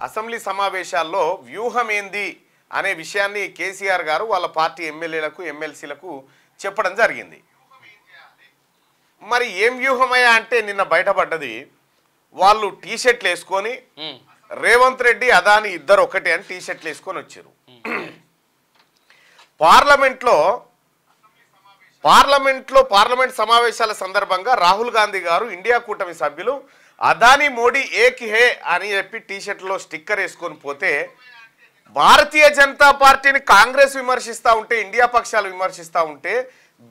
Assembly సమావేశాల్లో వ్యూహం ఏంది అనే విషయాన్ని కేసీఆర్ గారు వాళ్ళ పార్టీ ఎమ్మెల్యేలకు ఎమ్మెల్సీలకు చెప్పడం జరిగింది. మరి ఏం వ్యూహమయ్యా అంటే నిన్న బయటపడ్డది, వాళ్ళు టీషర్ట్లు వేసుకొని రేవంత్ రెడ్డి అదాని ఇద్దరు ఒకటే అని టీషర్ట్లు వేసుకొని వచ్చారు. పార్లమెంట్ సమావేశాల సందర్భంగా రాహుల్ గాంధీ గారు ఇండియా కూటమి సభ్యులు అదాని మోడీ ఏక్ హే అని చెప్పి టీషర్ట్లో స్టిక్కర్ వేసుకొని పోతే భారతీయ జనతా పార్టీని కాంగ్రెస్ విమర్శిస్తూ ఉంటే, ఇండియా పక్షాలు విమర్శిస్తూ ఉంటే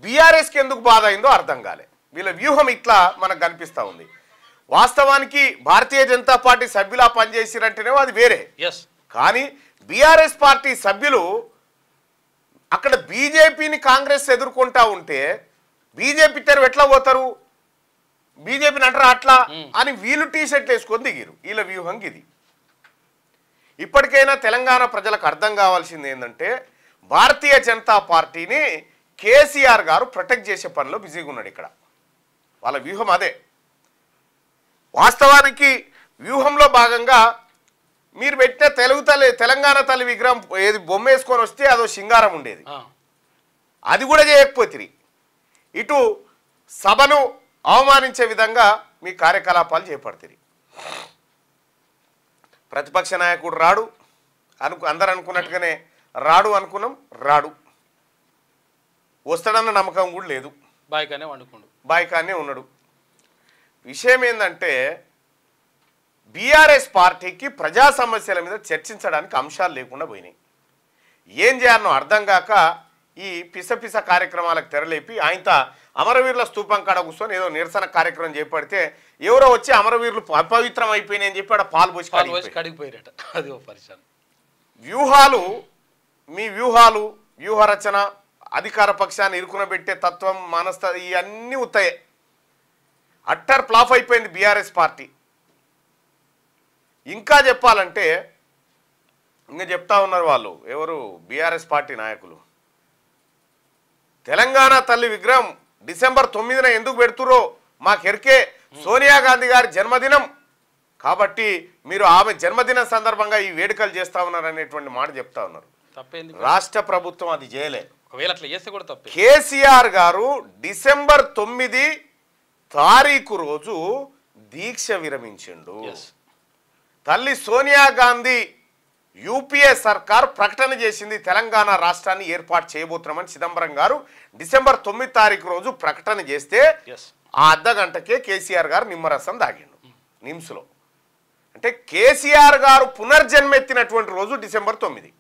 బీఆర్ఎస్కి ఎందుకు బాధ అయిందో అర్థం కాలే. వీళ్ళ వ్యూహం ఇట్లా మనకు కనిపిస్తూ ఉంది. వాస్తవానికి భారతీయ జనతా పార్టీ సభ్యులా పనిచేసిరంటేనేమో అది వేరే, కానీ బీఆర్ఎస్ పార్టీ సభ్యులు అక్కడ బీజేపీని కాంగ్రెస్ ఎదుర్కొంటా ఉంటే బీజేపీ తెరవు ఎట్లా పోతారు, బీజేపీని అంటారా అట్లా అని వీళ్ళు టీషర్ట్లు వేసుకొని దిగిరు. వీళ్ళ వ్యూహం ఇది. ఇప్పటికైనా తెలంగాణ ప్రజలకు అర్థం కావాల్సింది ఏంటంటే, భారతీయ జనతా పార్టీని కేసీఆర్ గారు ప్రొటెక్ట్ చేసే పనిలో బిజీగా ఉన్నాడు. ఇక్కడ వాళ్ళ వ్యూహం అదే. వాస్తవానికి వ్యూహంలో భాగంగా మీరు పెట్టిన తెలంగాణ తల్లి విగ్రహం ఏది బొమ్మ వేసుకొని వస్తే అదో సింగారం ఉండేది, అది కూడా చేయకపోతే ఇటు సభను అవమానించే విధంగా మీ కార్యకలాపాలు చేపడుతుంది. ప్రతిపక్ష నాయకుడు రాడు అందరు అనుకున్నట్టుగానే రాడు అనుకున్నాం, రాడు, వస్తాడన్న నమ్మకం కూడా లేదు, బాయికానే ఉన్నాడు. విషయం ఏంటంటే బీఆర్ఎస్ పార్టీకి ప్రజా సమస్యల మీద చర్చించడానికి అంశాలు లేకుండా పోయినాయి. ఏం చేయాలనో అర్థం కాక ఈ పిసపిస కార్యక్రమాలకు తెరలేపి ఆయనత అమరవీరుల స్తూపం కాడ కూర్చొని ఏదో నిరసన కార్యక్రమం చేపడితే ఎవరో వచ్చి అమరవీరులు అపవిత్రం అయిపోయినాయి అని చెప్పి అక్కడ పాలు పోసి కడిగిపోయారట. అది వ్యూహాలు, మీ వ్యూహాలు, వ్యూహరచన, అధికార పక్షాన్ని ఇరుకునబెట్టే తత్వం, ఇవన్నీ ఉత్తాయే. అట్టర్ ఫ్లాప్ అయిపోయింది బీఆర్ఎస్ పార్టీ. ఇంకా చెప్పాలంటే ఇంకా చెప్తా ఉన్నారు వాళ్ళు ఎవరు బీఆర్ఎస్ పార్టీ నాయకులు, తెలంగాణ తల్లి విగ్రహం డిసెంబర్ 9న ఎందుకు పెడుతురో మాకెరికే, సోనియా గాంధీ గారి జన్మదినం కాబట్టి మీరు ఆమె జన్మదినం సందర్భంగా ఈ వేడుకలు చేస్తా ఉన్నారు అనేటువంటి మాట చెప్తా ఉన్నారు. రాష్ట్ర ప్రభుత్వం అది చేయలేదు. కేసీఆర్ గారు డిసెంబర్ 9 తారీఖు రోజు దీక్ష విరమించిండు. తల్లి సోనియా గాంధీ యూపీఏ సర్కార్ ప్రకటన చేసింది తెలంగాణ రాష్ట్రాన్ని ఏర్పాటు చేయబోతున్నామని. చిదంబరం గారు డిసెంబర్ 9 తారీఖు రోజు ప్రకటన చేస్తే ఆ అర్ధగంటకే కేసీఆర్ గారు నిమ్మరసం దాగిండు నిమ్స్లో. అంటే కేసీఆర్ గారు పునర్జన్మెత్తినటువంటి రోజు డిసెంబర్ 9.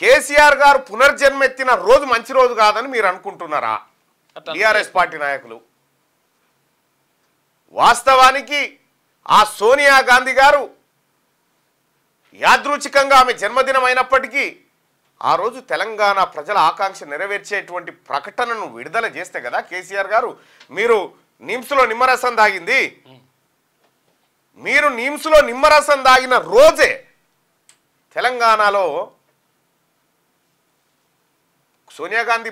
కేసీఆర్ గారు పునర్జన్మెత్తిన రోజు మంచి రోజు కాదని మీరు అనుకుంటున్నారా టీఆర్ఎస్ పార్టీ నాయకులు? వాస్తవానికి ఆ సోనియా గాంధీ గారు యాదృచ్ఛికంగా ఆమె జన్మదినం అయినప్పటికీ ఆ రోజు తెలంగాణ ప్రజల ఆకాంక్ష నెరవేర్చేటువంటి ప్రకటనను విడుదల చేస్తే కదా కేసీఆర్ గారు మీరు నిమ్స్లో నిమ్మరసం దాగింది. మీరు నిమ్స్లో నిమ్మరసం దాగిన రోజే తెలంగాణలో సోనియా గాంధీ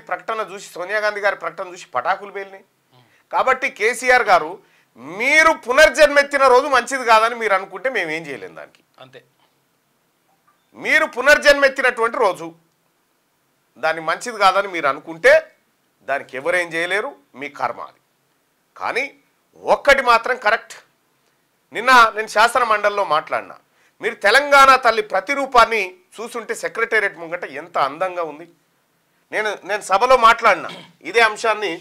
గారి ప్రకటన చూసి పటాకులు పేలినాయి. కాబట్టి కేసీఆర్ గారు మీరు పునర్జన్మెత్తిన రోజు మంచిది కాదని మీరు అనుకుంటే మేమేం చేయలేం దానికి. అంతే, మీరు పునర్జన్మెత్తినటువంటి రోజు దాన్ని మంచిది కాదని మీరు అనుకుంటే దానికి ఎవరేం చేయలేరు, మీ కర్మ అది. కానీ ఒక్కటి మాత్రం కరెక్ట్, నిన్న నేను శాసన మండలిలో మాట్లాడినా, మీరు తెలంగాణ తల్లి ప్రతిరూపాన్ని చూసుంటే సెక్రటేరియట్ ముంగట ఎంత అందంగా ఉంది. నేను సభలో మాట్లాడినా ఇదే అంశాన్ని.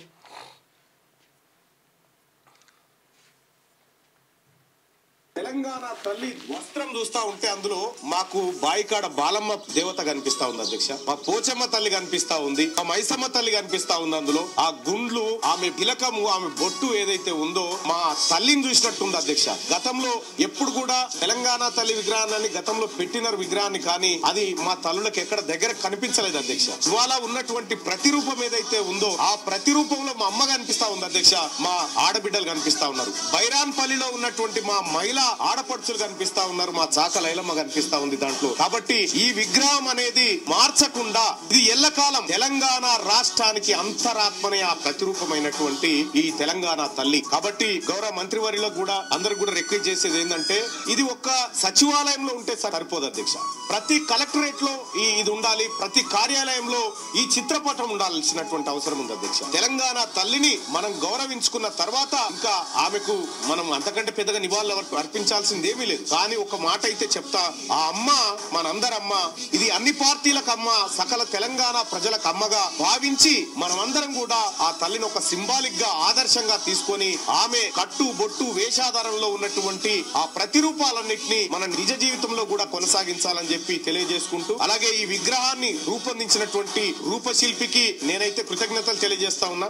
తెలంగాణ తల్లి వస్త్రం చూస్తా ఉంటే అందులో మాకు బాయికాడ బాలమ్మ దేవత కనిపిస్తా ఉంది అధ్యక్ష, మా పోచమ్మ తల్లి కనిపిస్తా ఉంది, మా మైసమ్మ తల్లి కనిపిస్తా ఉంది. అందులో ఆ గుండ్లు, ఆమె తిలకము, ఆమె బొట్టు ఏదైతే ఉందో మా తల్లిని చూసినట్టుంది అధ్యక్ష. గతంలో ఎప్పుడు కూడా తెలంగాణ తల్లి విగ్రహాన్ని గతంలో పెట్టిన విగ్రహాన్ని కానీ అది మా తల్లులకు ఎక్కడ దగ్గర కనిపించలేదు అధ్యక్ష. ఇవాళ ఉన్నటువంటి ప్రతిరూపం ఏదైతే ఉందో ఆ ప్రతిరూపంలో మా అమ్మ కనిపిస్తా ఉంది అధ్యక్ష, మా ఆడబిడ్డలు కనిపిస్తా ఉన్నారు. బైరాన్పల్లిలో ఉన్నటువంటి మా మహిళ ఆడపడుచులు కనిపిస్తా ఉన్నారు, మా చాక లైలమ్మ కనిపిస్తా ఉంది దాంట్లో. కాబట్టి ఈ విగ్రహం అనేది మార్చకుండా ఇది ఎల్లకాలం తెలంగాణ రాష్ట్రానికి అంతరాత్మనే ఆ ప్రతిరూపమైన అయినటువంటి ఈ తెలంగాణ తల్లి. కాబట్టి గౌరవ మంత్రివర్యులకు కూడా అందరు కూడా రిక్వెస్ట్ చేసేది ఏంటంటే ఇది ఒక్క సచివాలయంలో ఉంటే సరిపోదు అధ్యక్ష. ప్రతి కలెక్టరేట్ లో ఇది ఉండాలి, ప్రతి కార్యాలయంలో ఈ చిత్రపటం ఉండాల్సినటువంటి అవసరం ఉంది అధ్యక్ష. తెలంగాణ తల్లిని మనం గౌరవించుకున్న తర్వాత ఇంకా ఆమెకు మనం అంతకంటే పెద్దగా నివాళులు అర్పించాల్సింది ఏమీ లేదు. కానీ ఒక మాట అయితే చెప్తా, ఆ అమ్మ మనందరమ్మ, ఇది అన్ని పార్టీలకు అమ్మ, సకల తెలంగాణ ప్రజలకు అమ్మగా భావించి మనమందరం కూడా ఆ తల్లిని ఒక సింబాలిక్ గా ఆదర్శంగా తీసుకొని ఆమె కట్టు బొట్టు వేషాధారంలో ఉన్నటువంటి ఆ ప్రతిరూపాలన్నింటినీ మన నిజ జీవితంలో కూడా కొనసాగించాలని చెప్పి తెలియజేసుకుంటూ, అలాగే ఈ విగ్రహాన్ని రూపొందించినటువంటి రూపశిల్పికి నేనైతే కృతజ్ఞతలు తెలియజేస్తా ఉన్నా.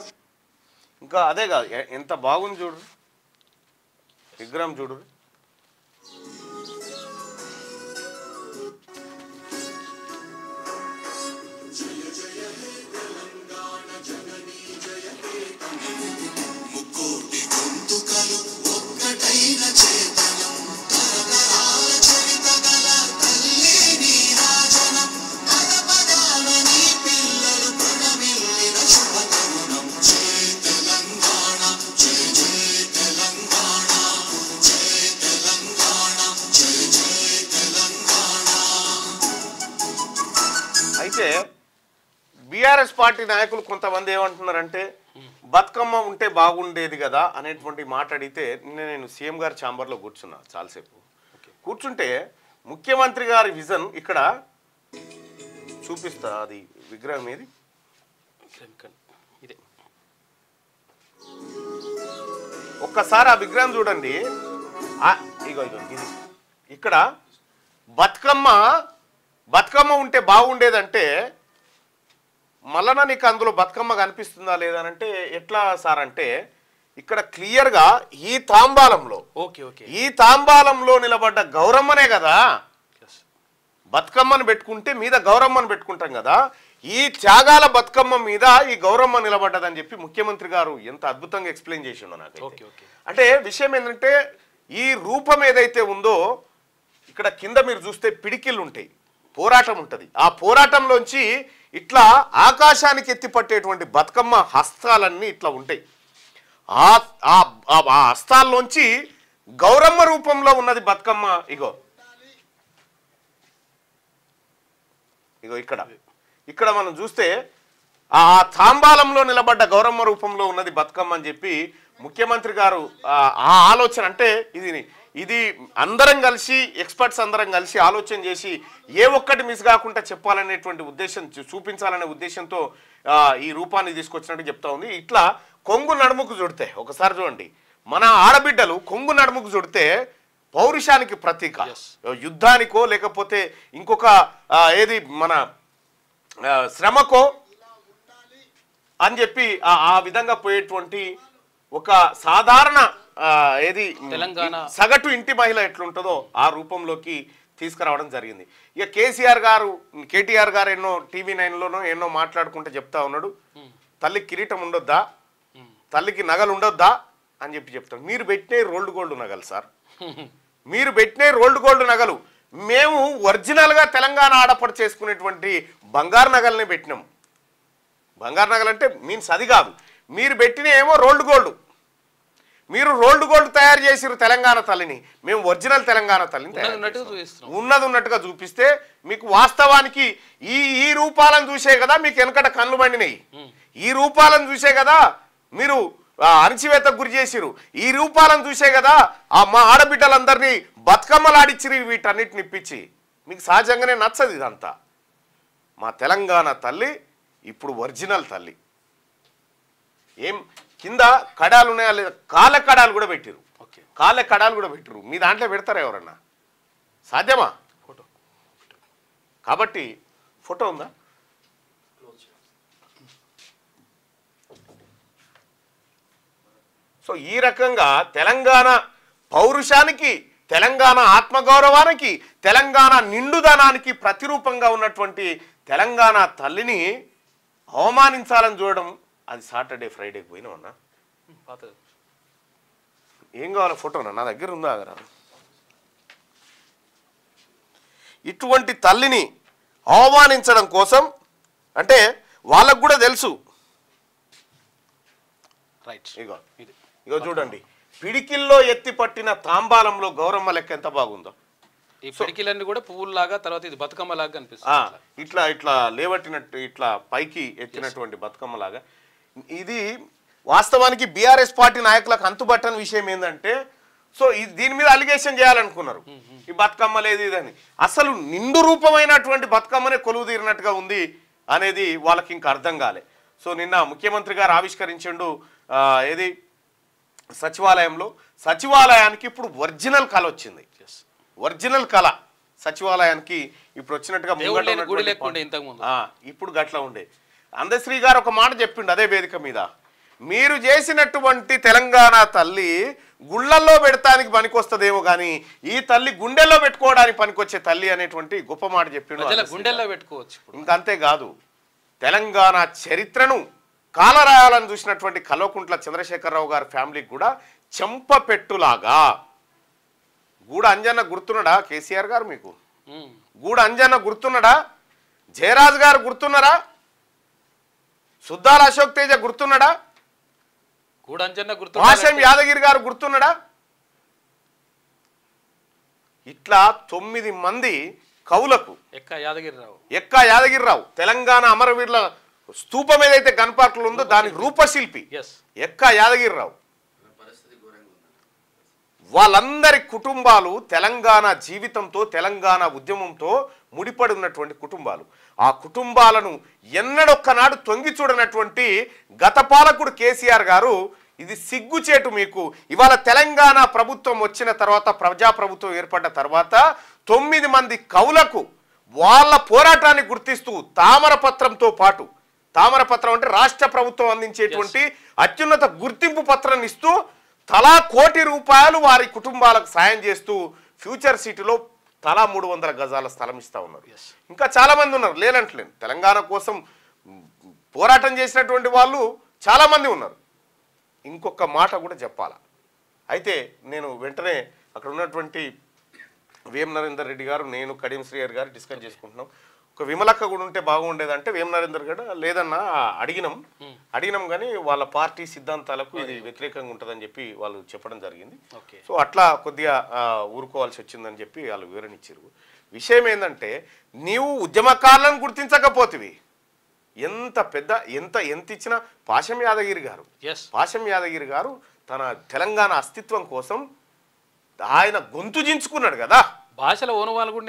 ఇంకా అదే కాదు, ఎంత బాగుంది చూడు విగ్రహం, చూడు. అయితే బీఆర్ఎస్ పార్టీ నాయకులు కొంతమంది ఏమంటున్నారంటే బతుకమ్మ ఉంటే బాగుండేది కదా అనేటువంటి మాట అడిగితే, నేను సీఎం గారి ఛాంబర్లో కూర్చున్నా చాలాసేపు. కూర్చుంటే ముఖ్యమంత్రి గారి విజన్ ఇక్కడ చూపిస్తా. అది విగ్రహం ఏది, ఒక్కసారి ఆ విగ్రహం చూడండి. ఇగో ఇది ఇక్కడ బతుకమ్మ ఉంటే బాగుండేదంటే, మళ్ళా నీకు అందులో బతుకమ్మ కనిపిస్తుందా లేదనంటే ఎట్లా సార్ అంటే, ఇక్కడ క్లియర్గా ఈ తాంబాలంలో నిలబడ్డ గౌరమ్మనే కదా. బతుకమ్మను పెట్టుకుంటే మీద గౌరమ్మను పెట్టుకుంటాం కదా, ఈ త్యాగాల బతుకమ్మ మీద ఈ గౌరమ్మ నిలబడ్డదని చెప్పి ముఖ్యమంత్రి గారు ఎంత అద్భుతంగా ఎక్స్ప్లెయిన్ చేసిండో నాకు. అంటే విషయం ఏంటంటే, ఈ రూపం ఏదైతే ఉందో ఇక్కడ కింద మీరు చూస్తే పిడికిళ్ళు ఉంటాయి, పోరాటం ఉంటుంది. ఆ పోరాటంలోంచి ఇట్లా ఆకాశానికి ఎత్తిపట్టేటువంటి బతుకమ్మ హస్తాలన్నీ ఇట్లా ఉంటాయి. ఆ హస్తాల్లోంచి గౌరమ్మ రూపంలో ఉన్నది బతుకమ్మ. ఇగో ఇక్కడ మనం చూస్తే ఆ తాంబాలంలో నిలబడ్డ గౌరమ్మ రూపంలో ఉన్నది బతుకమ్మ అని చెప్పి ముఖ్యమంత్రి గారు ఆ ఆలోచన, అంటే ఇది అందరం కలిసి ఎక్స్పర్ట్స్ అందరం కలిసి ఆలోచన చేసి ఏ ఒక్కటి మిస్ కాకుండా చెప్పాలనేటువంటి ఉద్దేశం, చూపించాలనే ఉద్దేశంతో ఈ రూపాన్ని తీసుకొచ్చినట్టు చెప్తా ఉంది. ఇట్లా కొంగు నడుముకు చుడితే, ఒకసారి చూడండి, మన ఆడబిడ్డలు కొంగు నడుముకు చుడితే పౌరుషానికి ప్రతీక, యుద్ధానికో లేకపోతే ఇంకొక ఏది మన శ్రమకో అని చెప్పి ఆ విధంగా పోయేటువంటి ఒక సాధారణ ఏది తెలంగాణ సగటు ఇంటి మహిళ ఎట్లుంటుందో ఆ రూపంలోకి తీసుకురావడం జరిగింది. ఇక కేటీఆర్ గారు ఎన్నో టీవీ 9లోనో ఎన్నో మాట్లాడుకుంటే చెప్తా ఉన్నాడు, తల్లికి కిరీటం ఉండొద్దా, తల్లికి నగలు ఉండొద్దా అని చెప్పి చెప్తాడు. మీరు పెట్టినే రోల్డ్ గోల్డ్ నగలు సార్, మీరు పెట్టినే రోల్డ్ గోల్డ్ నగలు. మేము ఒరిజినల్గా తెలంగాణ ఆడపడి చేసుకునేటువంటి బంగారు నగలనే పెట్టినాము. బంగారు నగలు అంటే మీన్స్ అది కాదు, మీరు పెట్టిన ఏమో రోల్డ్ గోల్డ్. మీరు రోల్డ్ గోల్డ్ తయారు చేసిరు తెలంగాణ తల్లిని, మేము ఒరిజినల్ తెలంగాణ తల్లిని ఉన్నది ఉన్నట్టుగా చూపిస్తే మీకు వాస్తవానికి ఈ రూపాలను చూసే కదా మీకు వెనకట కళ్ళు మండినాయి. ఈ రూపాలను చూసే కదా మీరు అణచివేతకు గురి చేసిరు. ఈ రూపాలను చూసే కదా మా ఆడబిడ్డలందరినీ బతుకమ్మలాడిచ్చిరు. వీటన్నిటిని ఇప్పించి మీకు సహజంగానే నచ్చదు ఇదంతా. మా తెలంగాణ తల్లి ఇప్పుడు ఒరిజినల్ తల్లి. ఏం కింద కడాలు ఉన్నాయా లేదా, కాళ్ళ కడాలు కూడా పెట్టిరు, కాళ్ళ కడాలు కూడా పెట్టిరు. మీ దాంట్లో పెడతారా ఎవరన్నా? సాధ్యమా? ఫోటో కాబట్టి ఫోటో ఉందా? సో ఈ రకంగా తెలంగాణ పౌరుషానికి, తెలంగాణ ఆత్మగౌరవానికి, తెలంగాణ నిండుదనానికి ప్రతిరూపంగా ఉన్నటువంటి తెలంగాణ తల్లిని అవమానించాలని చూడడం, అది సాటర్డే ఫ్రైడేకి పోయినామన్నా. ఏం కావాలో ఫోటోనా? నా దగ్గర ఉందా? కదా ఇటువంటి తల్లిని అవమానించడం కోసం అంటే వాళ్ళకు కూడా తెలుసు రైట్. ఇగో ఇగో చూడండి, పిడికిల్లో ఎత్తి పట్టిన తాంబాలంలో గౌరమ్మ లెక్క ఎంత బాగుందో. ఈ పిడికిలన్నీ కూడా పువ్వుల్లాగా, తర్వాత ఇది బతుకమ్మ లాగా కనిపిస్తుంది. ఇట్లా ఇట్లా లేవట్టినట్టు ఇట్లా పైకి ఎత్తినటువంటి బతుకమ్మ లాగా. ఇది వాస్తవానికి బీఆర్ఎస్ పార్టీ నాయకులకు అంతుబట్టని విషయం ఏంటంటే, సో దీని మీద అలిగేషన్ చేయాలనుకున్నారు, ఈ బతుకమ్మ లేదు ఇదని. అసలు నిండు రూపమైనటువంటి బతుకమ్మనే కొలువు తీరినట్టుగా ఉంది అనేది వాళ్ళకి ఇంకా అర్థం కాలే. సో నిన్న ముఖ్యమంత్రి గారు ఆవిష్కరించిండు ఏది సచివాలయంలో, సచివాలయానికి ఇప్పుడు ఒరిజినల్ కళ వచ్చింది. ఒరిజినల్ కళ సచివాలయానికి ఇప్పుడు వచ్చినట్టుగా ఇప్పుడు గట్లా ఉండే. అందశ్రీ గారు ఒక మాట చెప్పిండు అదే వేదిక మీద, మీరు చేసినటువంటి తెలంగాణ తల్లి గుళ్ళల్లో పెడతానికి పనికొస్తుందేమో కానీ ఈ తల్లి గుండెల్లో పెట్టుకోవడానికి పనికొచ్చే తల్లి అనేటువంటి గొప్ప మాట చెప్పిండు. గుండెల్లో పెట్టుకోవచ్చు. ఇంకంతేకాదు, తెలంగాణ చరిత్రను కాలరాయాలని చూసినటువంటి కల్వకుంట్ల చంద్రశేఖరరావు గారి ఫ్యామిలీకి కూడా చెంపపెట్టులాగా. గూడ అంజన్న గుర్తున్నాడా కేసీఆర్ గారు? మీకు గూడ అంజన్న గుర్తున్నాడా? జయరాజ్ గారు గుర్తున్నారా? సుద్దాల అశోక్ తేజ గుర్తున్నాడా? భాషం యాదగిరి గారు గుర్తున్నాడా? ఇట్లా 9 మంది కవులకు ఎక్కా యాదగిరిరావు తెలంగాణ అమరవీరుల స్తూపం ఏదైతే గన్ పార్క్ లో ఉందో దాని రూపశిల్పి ఎక్కా యాదగిరిరావు. వాళ్ళందరి కుటుంబాలు తెలంగాణ జీవితంతో, తెలంగాణ ఉద్యమంతో ముడిపడి ఉన్నటువంటి కుటుంబాలు. ఆ కుటుంబాలను ఎన్నడొక్కనాడు తొంగి చూడనటువంటి గత పాలకుడు కేసీఆర్ గారు, ఇది సిగ్గుచేటు మీకు. ఇవాళ తెలంగాణ ప్రభుత్వం వచ్చిన తర్వాత, ప్రజాప్రభుత్వం ఏర్పడ్డ తర్వాత 9 మంది కవులకు వాళ్ళ పోరాటాన్ని గుర్తిస్తూ తామరపత్రంతో పాటు, తామరపత్రం అంటే రాష్ట్ర ప్రభుత్వం అందించేటువంటి అత్యున్నత గుర్తింపు పత్రాన్ని ఇస్తూ తలా ₹1,00,00,000 వారి కుటుంబాలకు సాయం చేస్తూ ఫ్యూచర్ సిటీలో తలా 300 గజాల స్థలం ఇస్తా ఉన్నారు. ఇంకా చాలా మంది ఉన్నారు, లేనంటలేను. తెలంగాణ కోసం పోరాటం చేసినటువంటి వాళ్ళు చాలా మంది ఉన్నారు. ఇంకొక మాట కూడా చెప్పాలా. అయితే నేను వెంటనే అక్కడ ఉన్నటువంటి వేం నరేందర్ రెడ్డి గారు, నేను, కడియం శ్రీహరి గారు డిస్కస్ చేసుకుంటున్నాం. ఒక విమలక్క కూడా ఉంటే బాగుండేదంటే వేం నరేందర్ గారు లేదన్నా అడిగినాం కానీ వాళ్ళ పార్టీ సిద్ధాంతాలకు ఇది వ్యతిరేకంగా ఉంటుందని చెప్పి వాళ్ళు చెప్పడం జరిగింది. సో అట్లా కొద్దిగా ఊరుకోవాల్సి వచ్చిందని చెప్పి వాళ్ళు వివరణ ఇచ్చారు. విషయం ఏంటంటే, నీవు ఉద్యమకారులను గుర్తించకపోతివి. ఎంత ఇచ్చినా పాశం యాదగిరి గారు తన తెలంగాణ అస్తిత్వం కోసం ఆయన గొంతు జించుకున్నాడు కదా. భాషలో ఓనవాళ్ళు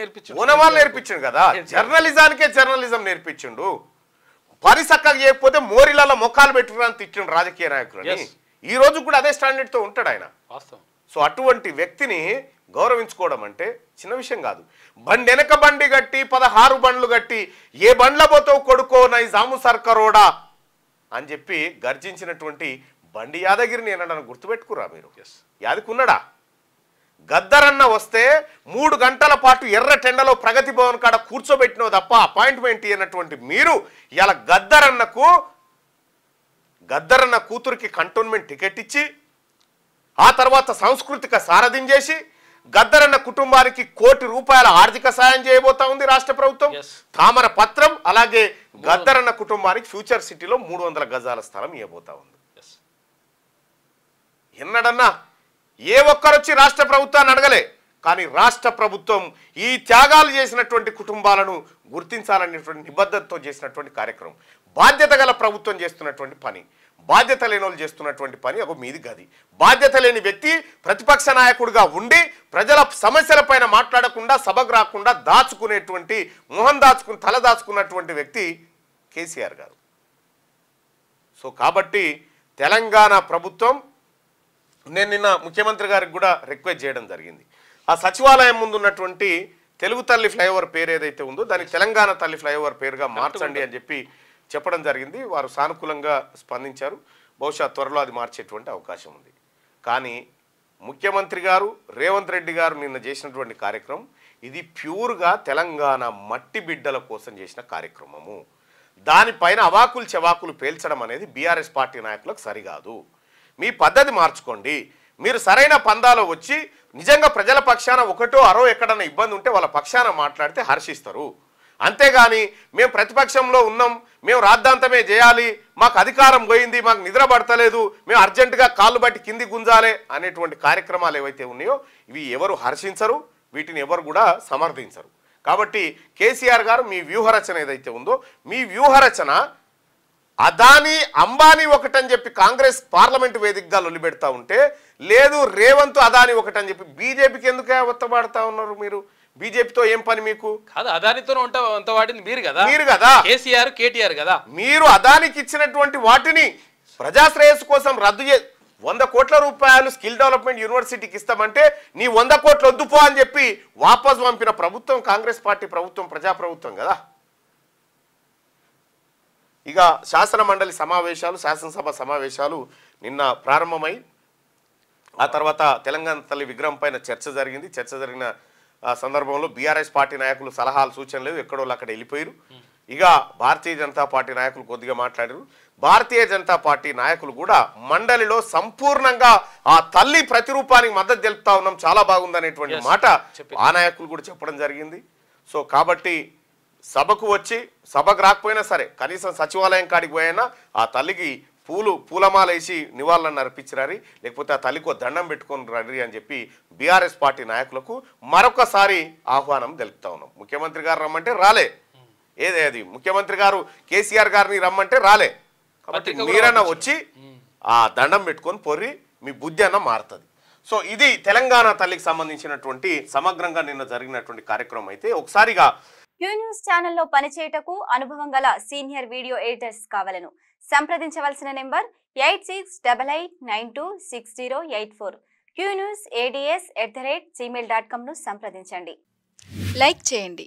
నేర్పించాడు కదా. జర్నలిజం నేర్పించిండు. పని చక్కగా చేయకపోతే మోరిలలో మొక్కలు పెట్టుకుని తిట్టిండు రాజకీయ నాయకులని. ఈ రోజు కూడా అదే స్టాండర్డ్ తో ఉంటాడు ఆయన. సో అటువంటి వ్యక్తిని గౌరవించుకోవడం అంటే చిన్న విషయం కాదు. బండి వెనక బండి గట్టి 16 బండ్లు గట్టి ఏ బండ్ల పోతావు కొడుకో నైజాము సర్కరోడా అని చెప్పి గర్జించినటువంటి బండి యాదగిరిని ఏనడానికి గుర్తుపెట్టుకురా మీరు. యాదకున్నాడా? గద్దరన్న వస్తే 3 గంటల పాటు ఎర్ర టెండలో ప్రగతి భవన్ కాడ కూర్చోబెట్టినో తప్ప అపాయింట్మెంట్ ఇవ్వనటువంటి మీరు ఇలా గద్దరన్న కూతురికి కంటోన్మెంట్ టికెట్ ఇచ్చి ఆ తర్వాత సాంస్కృతిక సారథ్యం చేసి గద్దరన్న కుటుంబానికి ₹1,00,00,000 ఆర్థిక సాయం చేయబోతా ఉంది రాష్ట్ర ప్రభుత్వం. తామర పత్రం అలాగే గద్దరన్న కుటుంబానికి ఫ్యూచర్ సిటీలో 300 గజాల స్థలం ఇవ్వబోతా ఉంది. ఎన్నడన్నా ఏ ఒక్కరొచ్చి రాష్ట్ర ప్రభుత్వాన్ని అడగలే. కానీ రాష్ట్ర ప్రభుత్వం ఈ త్యాగాలు చేసినటువంటి కుటుంబాలను గుర్తించాలనేటువంటి నిబద్ధతతో చేసినటువంటి కార్యక్రమం. బాధ్యత గల ప్రభుత్వం చేస్తున్నటువంటి పని, బాధ్యత లేని వాళ్ళు చేస్తున్నటువంటి పని ఒక మీది గది. బాధ్యత లేని వ్యక్తి ప్రతిపక్ష నాయకుడిగా ఉండి ప్రజల సమస్యలపైన మాట్లాడకుండా, సభకు రాకుండా దాచుకునేటువంటి, తల దాచుకున్నటువంటి వ్యక్తి కేసీఆర్ గారు. సో కాబట్టి తెలంగాణ ప్రభుత్వం, నేను నిన్న ముఖ్యమంత్రి గారికి కూడా రిక్వెస్ట్ చేయడం జరిగింది, ఆ సచివాలయం ముందు ఉన్నటువంటి తెలుగు తల్లి ఫ్లైఓవర్ పేరు ఏదైతే ఉందో దానికి తెలంగాణ తల్లి ఫ్లైఓవర్ పేరుగా మార్చండి అని చెప్పి చెప్పడం జరిగింది. వారు సానుకూలంగా స్పందించారు. బహుశా త్వరలో అది మార్చేటువంటి అవకాశం ఉంది. కానీ ముఖ్యమంత్రి గారు రేవంత్ రెడ్డి గారు నిన్న చేసినటువంటి కార్యక్రమం ఇది ప్యూర్గా తెలంగాణ మట్టి బిడ్డల కోసం చేసిన కార్యక్రమము. దానిపైన అవాకులు చెవాకులు పేల్చడం అనేది బీఆర్ఎస్ పార్టీ నాయకులకు సరికాదు. మీ పద్ధతి మార్చుకోండి. మీరు సరైన పందాలో వచ్చి నిజంగా ప్రజల పక్షాన ఒకటో అరో ఎక్కడన్నా ఇబ్బంది ఉంటే వాళ్ళ పక్షాన మాట్లాడితే హర్షిస్తారు. అంతేగాని మేము ప్రతిపక్షంలో ఉన్నాం, మేము రాద్ధాంతమే చేయాలి, మాకు అధికారం పోయింది, మాకు నిద్ర పడతలేదు, మేము అర్జెంటుగా కాళ్ళు బట్టి కింది గుంజాలే అనేటువంటి కార్యక్రమాలు ఏవైతే ఉన్నాయో ఇవి ఎవరు హర్షించరు, వీటిని ఎవరు కూడా సమర్థించరు. కాబట్టి కేసీఆర్ గారు మీ వ్యూహరచన ఏదైతే ఉందో మీ వ్యూహరచన అదానీ అంబానీ ఒకటని చెప్పి కాంగ్రెస్ పార్లమెంటు వేదికగా లొల్లిపెడతా ఉంటే, లేదు రేవంత్ అదానీ ఒకటని చెప్పి బీజేపీకి ఎందుకు ఒత్తబాడుతా ఉన్నారు మీరు? బీజేపీతో ఏం పని మీకు? కాదు, అదానితో అంత వాటిని మీరు మీరు కదా, కేసీఆర్ కేటీఆర్ కదా. మీరు అదానికి ఇచ్చినటువంటి వాటిని ప్రజాశ్రేయస్సు కోసం రద్దు 100 కోట్ల రూపాయలు స్కిల్ డెవలప్మెంట్ యూనివర్సిటీకి ఇస్తామంటే నీ 100 కోట్లు వద్దుపో అని చెప్పి వాపసు పంపిన ప్రభుత్వం కాంగ్రెస్ పార్టీ ప్రభుత్వం, ప్రజాప్రభుత్వం కదా. ఇక శాసన మండలి సమావేశాలు, శాసనసభ సమావేశాలు నిన్న ప్రారంభమై ఆ తర్వాత తెలంగాణ తల్లి విగ్రహం పైన చర్చ జరిగింది. చర్చ జరిగిన సందర్భంలో బీఆర్ఎస్ పార్టీ నాయకులు సలహాలు సూచనలు ఎక్కడో అక్కడ వెళ్ళిపోయారు. ఇక భారతీయ జనతా పార్టీ నాయకులు కొద్దిగా మాట్లాడారు. భారతీయ జనతా పార్టీ నాయకులు కూడా మండలిలో సంపూర్ణంగా ఆ తల్లి ప్రతిరూపానికి మద్దతు తెలుపుతా ఉన్నాం, చాలా బాగుందనేటువంటి మాట ఆ నాయకులు కూడా చెప్పడం జరిగింది. సో కాబట్టి సభకు వచ్చి సభకు రాకపోయినా సరే కనీసం సచివాలయం కాడికి పోయినా ఆ తల్లికి పూలమాల వేసి నివాళులను అర్పించరారి, లేకపోతే ఆ తల్లికి దండం పెట్టుకొని రండి అని చెప్పి బీఆర్ఎస్ పార్టీ నాయకులకు మరొకసారి ఆహ్వానం తెలుపుతా ఉన్నాం. ముఖ్యమంత్రి గారు రమ్మంటే రాలే, ఏది ముఖ్యమంత్రి గారు కేసీఆర్ గారిని రమ్మంటే రాలే. కాబట్టి మీరన్నా వచ్చి ఆ దండం పెట్టుకొని పొర్రి మీ బుద్ధి అన్న మారుతుంది. సో ఇది తెలంగాణ తల్లికి సంబంధించినటువంటి సమగ్రంగా నిన్న జరిగినటువంటి కార్యక్రమం. అయితే ఒకసారిగా క్యూ న్యూస్ ఛానల్లో పనిచేయటకు అనుభవం గల సీనియర్ వీడియో ఎడిటర్స్ కావాలను సంప్రదించవలసిన నెంబర్ 8688926084. qnewsads@gmail.com ను సంప్రదించండి. లైక్ చేయండి.